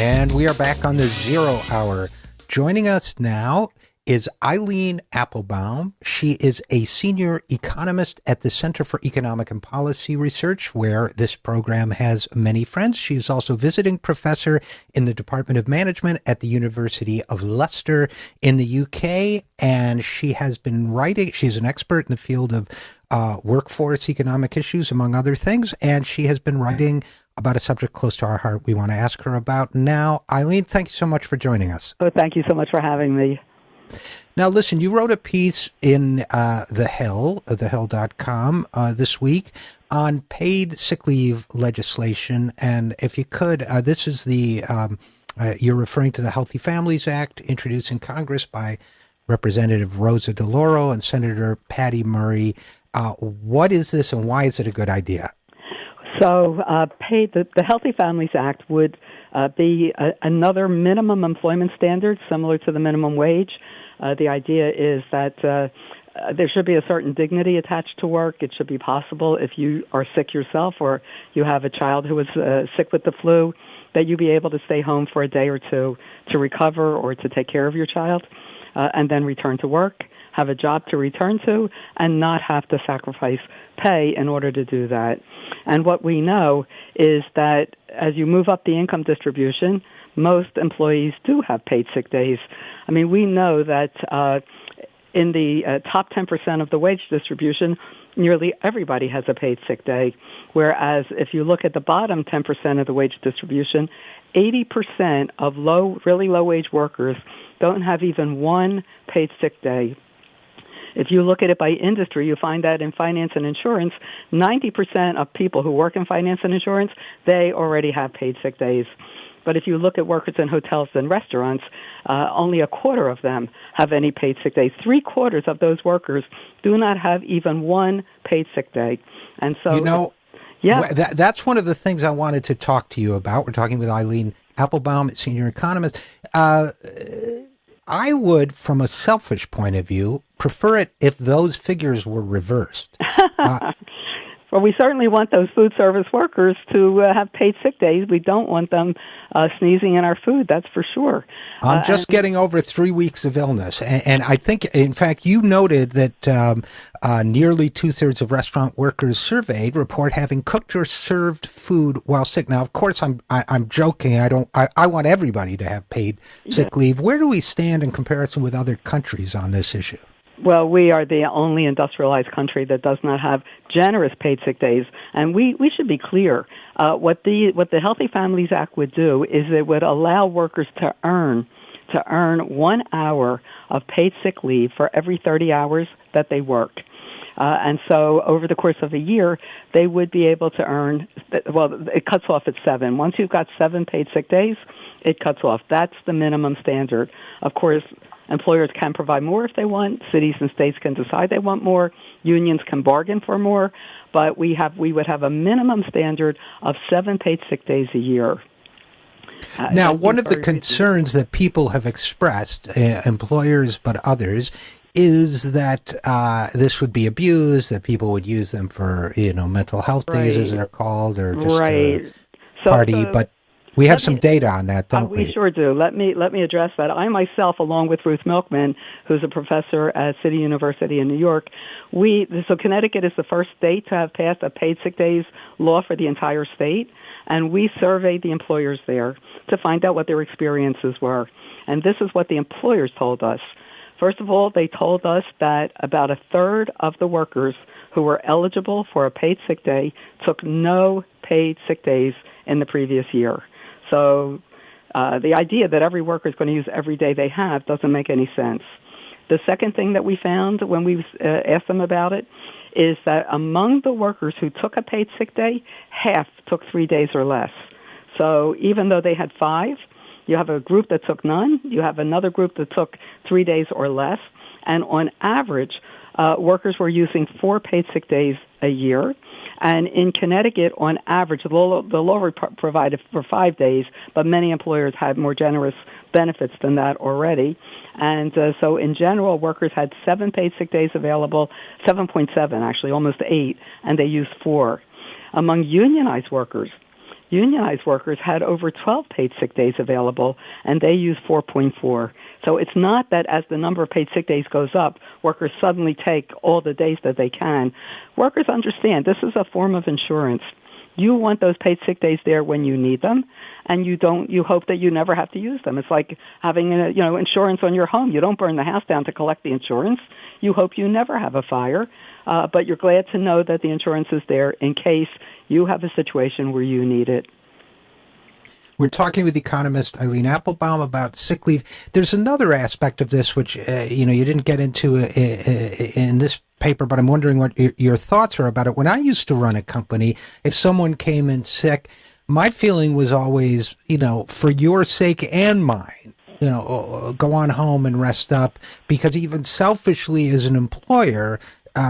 And we are back on the Zero Hour. Joining us now is Eileen Appelbaum. She is a senior economist at the Center for Economic and Policy Research, where this program has many friends. She is also visiting professor in the Department of Management at the University of Leicester in the UK. And she has been writing, she's an expert in the field of workforce economic issues, among other things. And she has been writing about a subject close to our heart we want to ask her about now. Eileen, thank you so much for joining us. Oh, thank you so much for having me. Now, listen, you wrote a piece in The Hill, thehill.com, this week on paid sick leave legislation. And if you could, this is you're referring to the Healthy Families Act introduced in Congress by Representative Rosa DeLauro and Senator Patty Murray. What is this and why is it a good idea? So the Healthy Families Act would be another minimum employment standard similar to the minimum wage. The idea is that there should be a certain dignity attached to work. It should be possible if you are sick yourself or you have a child who is sick with the flu, that you be able to stay home for a day or two to recover or to take care of your child and then return to work, have a job to return to, and not have to sacrifice pay in order to do that. And what we know is that as you move up the income distribution, most employees do have paid sick days. I mean, we know that in the top 10% of the wage distribution, nearly everybody has a paid sick day, whereas if you look at the bottom 10% of the wage distribution, 80% of really low-wage workers don't have even one paid sick day. If you look at it by industry, you find that in finance and insurance, 90% of people who work in finance and insurance, they already have paid sick days. But if you look at workers in hotels and restaurants, only a quarter of them have any paid sick days. 3/4 of those workers do not have even one paid sick day. And so, that's one of the things I wanted to talk to you about. We're talking with Eileen Appelbaum, senior economist. I would, from a selfish point of view, prefer it if those figures were reversed. Well, we certainly want those food service workers to have paid sick days. We don't want them sneezing in our food, that's for sure. I'm just getting over 3 weeks of illness. And I think, in fact, you noted that nearly 2/3 of restaurant workers surveyed report having cooked or served food while sick. Now, of course, I'm joking. I want everybody to have paid sick leave. Where do we stand in comparison with other countries on this issue? Well, we are the only industrialized country that does not have generous paid sick days, and we should be clear. What the Healthy Families Act would do is it would allow workers to earn 1 hour of paid sick leave for every 30 hours that they work. And so over the course of a year, they would be able to earn, well, it cuts off at 7. Once you've got 7 paid sick days, it cuts off. That's the minimum standard. Of course, employers can provide more if they want. Cities and states can decide they want more. Unions can bargain for more. But we would have a minimum standard of 7 paid sick days a year. Now, one of the concerns that people have expressed, employers but others, is that this would be abused, that people would use them for, mental health days, as they're called, or just party. But we have some data on that, don't we? We sure do. Let me address that. I myself, along with Ruth Milkman, who's a professor at City University in New York, so Connecticut is the first state to have passed a paid sick days law for the entire state, and we surveyed the employers there to find out what their experiences were. And this is what the employers told us. First of all, they told us that about 1/3 of the workers who were eligible for a paid sick day took no paid sick days in the previous year. So the idea that every worker is going to use every day they have doesn't make any sense. The second thing that we found when we asked them about it is that among the workers who took a paid sick day, half took 3 days or less. So even though they had 5, you have a group that took none, you have another group that took 3 days or less, and on average, workers were using 4 paid sick days a year. And in Connecticut, on average, the law provided for 5 days, but many employers had more generous benefits than that already. And so in general, workers had 7 paid sick days available, 7.7 actually, almost 8, and they used 4. Among unionized workers, Unionized workers had over 12 paid sick days available, and they used 4.4. So it's not that as the number of paid sick days goes up, workers suddenly take all the days that they can. Workers understand this is a form of insurance. You want those paid sick days there when you need them, and you hope that you never have to use them. It's like having insurance on your home. You don't burn the house down to collect the insurance. You hope you never have a fire, but you're glad to know that the insurance is there in case you have a situation where you need it. We're talking with economist Eileen Appelbaum about sick leave. There's another aspect of this which you didn't get into in this paper, but I'm wondering what your thoughts are about it. When I used to run a company, if someone came in sick, my feeling was always, for your sake and mine, go on home and rest up, because even selfishly as an employer,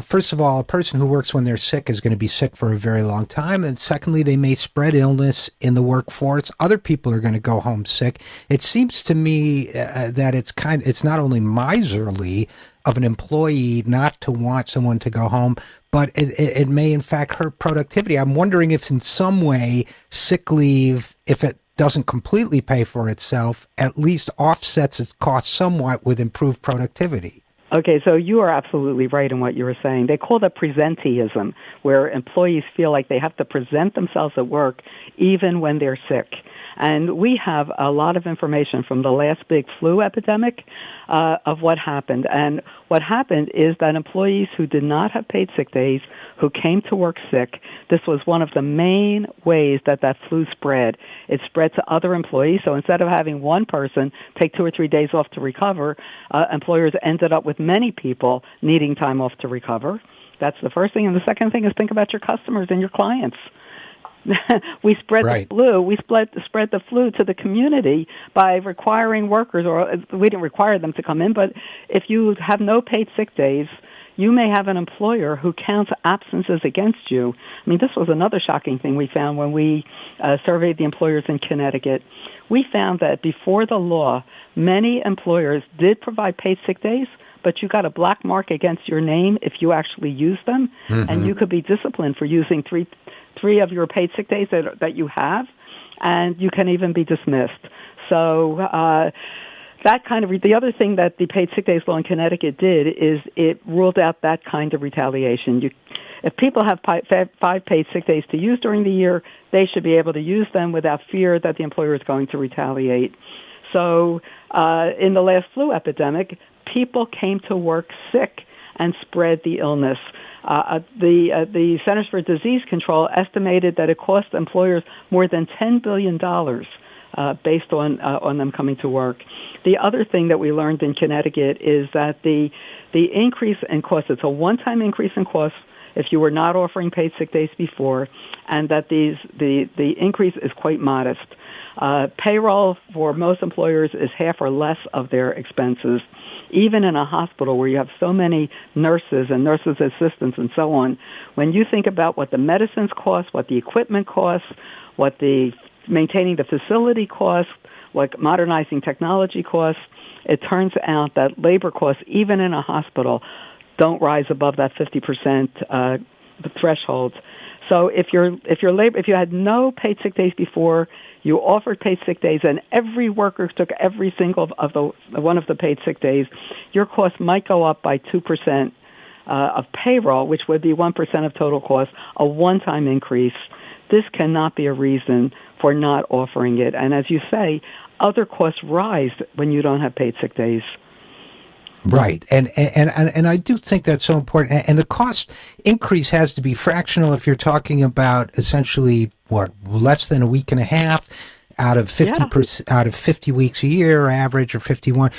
first of all, a person who works when they're sick is going to be sick for a very long time. And secondly, they may spread illness in the workforce. Other people are going to go home sick. It seems to me that it's not only miserly of an employee not to want someone to go home, but it may in fact hurt productivity. I'm wondering if in some way sick leave, if it doesn't completely pay for itself, at least offsets its costs somewhat with improved productivity. Okay, so you are absolutely right in what you were saying. They call that presenteeism, where employees feel like they have to present themselves at work even when they're sick. And we have a lot of information from the last big flu epidemic of what happened. And what happened is that employees who did not have paid sick days, who came to work sick, this was one of the main ways that flu spread. It spread to other employees. So instead of having one person take 2 or 3 days off to recover, employers ended up with many people needing time off to recover. That's the first thing. And the second thing is think about your customers and your clients. We spread right. the flu. We spread the flu to the community by requiring workers, or we didn't require them to come in, but if you have no paid sick days, you may have an employer who counts absences against you. I mean, this was another shocking thing we found when we surveyed the employers in Connecticut. We found that before the law, many employers did provide paid sick days, but you got a black mark against your name if you actually used them, and you could be disciplined for using three of your paid sick days that you have, and you can even be dismissed. So the other thing that the paid sick days law in Connecticut did is it ruled out that kind of retaliation. If people have 5 paid sick days to use during the year, they should be able to use them without fear that the employer is going to retaliate. So in the last flu epidemic, people came to work sick and spread the illness. The Centers for Disease Control estimated that it cost employers more than $10 billion based on them coming to work. The other thing that we learned in Connecticut is that the increase in cost, it's a one-time increase in cost if you were not offering paid sick days before, and that the increase is quite modest. Payroll for most employers is half or less of their expenses. Even in a hospital where you have so many nurses and nurses' assistants and so on, when you think about what the medicines cost, what the equipment costs, what the maintaining the facility costs, what modernizing technology costs, it turns out that labor costs, even in a hospital, don't rise above that 50% threshold. So if you had no paid sick days before, you offered paid sick days, and every worker took every single one of the paid sick days, your cost might go up by 2% of payroll, which would be 1% of total cost, a one-time increase. This cannot be a reason for not offering it. And as you say, other costs rise when you don't have paid sick days. Right. And I do think that's so important. And the cost increase has to be fractional if you're talking about essentially, less than a week and a half out of 50%, out of 50 weeks a year, average, or 51.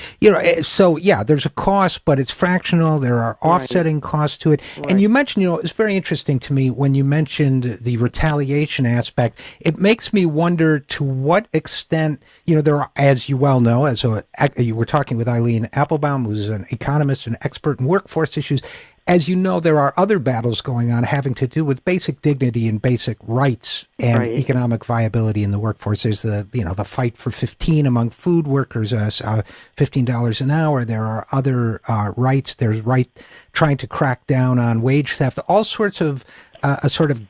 So there's a cost, but it's fractional. There are offsetting costs to it. Right. And you mentioned, it's very interesting to me when you mentioned the retaliation aspect. It makes me wonder to what extent, there are, as you well know, you were talking with Eileen Appelbaum, who's an economist and expert in workforce issues. as you know, there are other battles going on having to do with basic dignity and basic rights and economic viability in the workforce. There's the fight for 15 among food workers, $15 an hour. There are other rights. There's trying to crack down on wage theft, all sorts of a sort of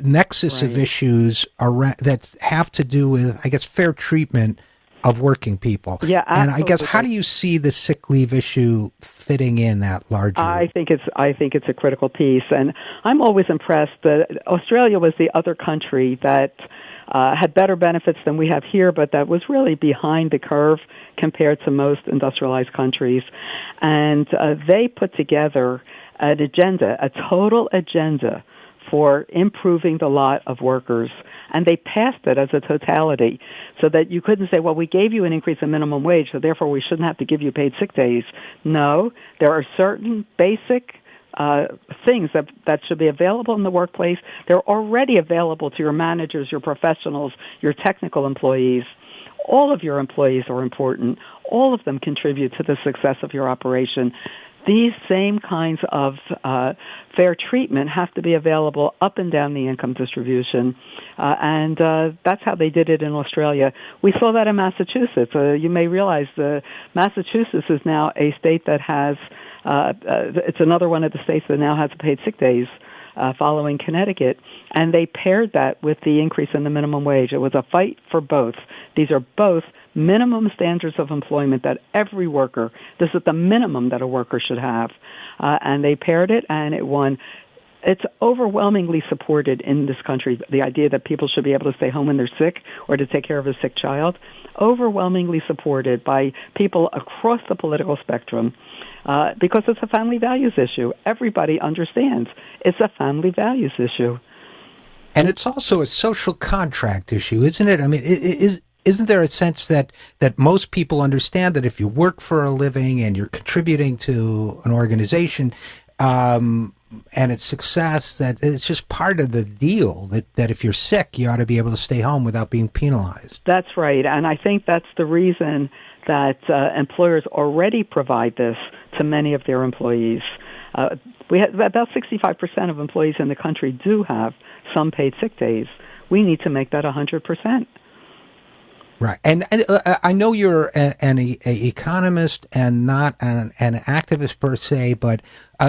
nexus of issues that have to do with, I guess, fair treatment of working people. Yeah, absolutely. And I guess, how do you see the sick leave issue fitting in that larger? I think it's a critical piece, and I'm always impressed that Australia was the other country that had better benefits than we have here, but that was really behind the curve compared to most industrialized countries. And they put together an agenda, a total agenda for improving the lot of workers. And they passed it as a totality so that you couldn't say, well, we gave you an increase in minimum wage, so therefore we shouldn't have to give you paid sick days. No, there are certain basic things that should be available in the workplace. They're already available to your managers, your professionals, your technical employees. All of your employees are important. All of them contribute to the success of your operation. These same kinds of fair treatment have to be available up and down the income distribution, and that's how they did it in Australia. We saw that in Massachusetts. You may realize Massachusetts is now a state that has, it's another one of the states that now has paid sick days following Connecticut, and they paired that with the increase in the minimum wage. It was a fight for both. These are both minimum standards of employment that every worker, this is the minimum that a worker should have. And they paired it, and it won. It's overwhelmingly supported in this country, the idea that people should be able to stay home when they're sick or to take care of a sick child. Overwhelmingly supported by people across the political spectrum because it's a family values issue. Everybody understands it's a family values issue. And it's also a social contract issue, isn't it? I mean, isn't there a sense that most people understand that if you work for a living and you're contributing to an organization and its success, that it's just part of the deal, that if you're sick, you ought to be able to stay home without being penalized? That's right. And I think that's the reason that employers already provide this to many of their employees. We have about 65% of employees in the country do have some paid sick days. We need to make that 100%. Right. And I know you're an economist and not an activist per se, but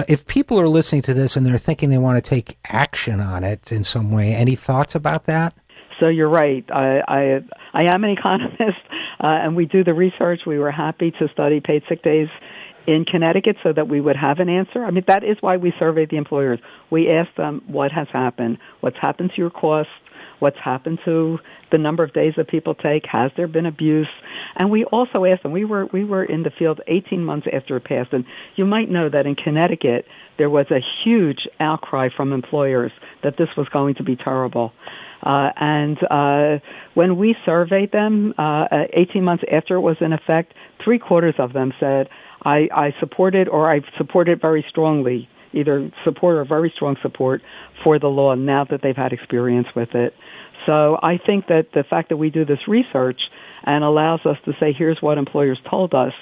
if people are listening to this and they're thinking they want to take action on it in some way, any thoughts about that? So you're right. I am an economist, and we do the research. We were happy to study paid sick days in Connecticut so that we would have an answer. I mean, that is why we surveyed the employers. We asked them what has happened, what's happened to your costs, what's happened to the number of days that people take, has there been abuse? And we also asked them, we were in the field 18 months after it passed, and you might know that in Connecticut there was a huge outcry from employers that this was going to be terrible. And when we surveyed them 18 months after it was in effect, 3/4 of them said, I support it, or I support it very strongly, either support or very strong support for the law now that they've had experience with it. So I think that the fact that we do this research and allows us to say, here's what employers told us,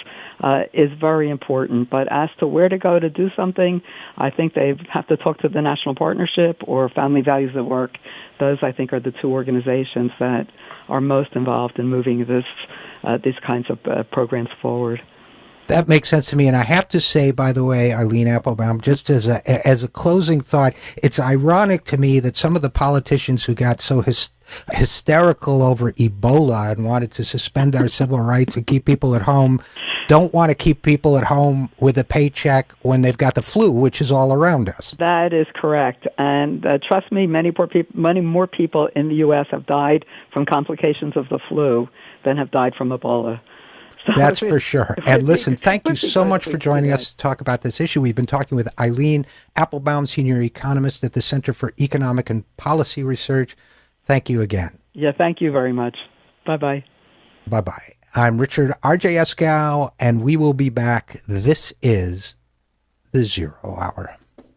is very important. But as to where to go to do something, I think they have to talk to the National Partnership or Family Values at Work. Those, I think, are the two organizations that are most involved in moving these kinds of programs forward. That makes sense to me. And I have to say, by the way, Eileen Appelbaum, just as a closing thought, it's ironic to me that some of the politicians who got so hysterical over Ebola and wanted to suspend our civil rights and keep people at home don't want to keep people at home with a paycheck when they've got the flu, which is all around us. That is correct. And trust me, many more people in the U.S. have died from complications of the flu than have died from Ebola. So that's for sure. And listen, thank you so much for joining us to talk about this issue. We've been talking with Eileen Appelbaum, senior economist at the Center for Economic and Policy Research. Thank you again. Yeah, thank you very much. Bye-bye. Bye-bye. I'm Richard RJ Eskow, and we will be back. This is The Zero Hour.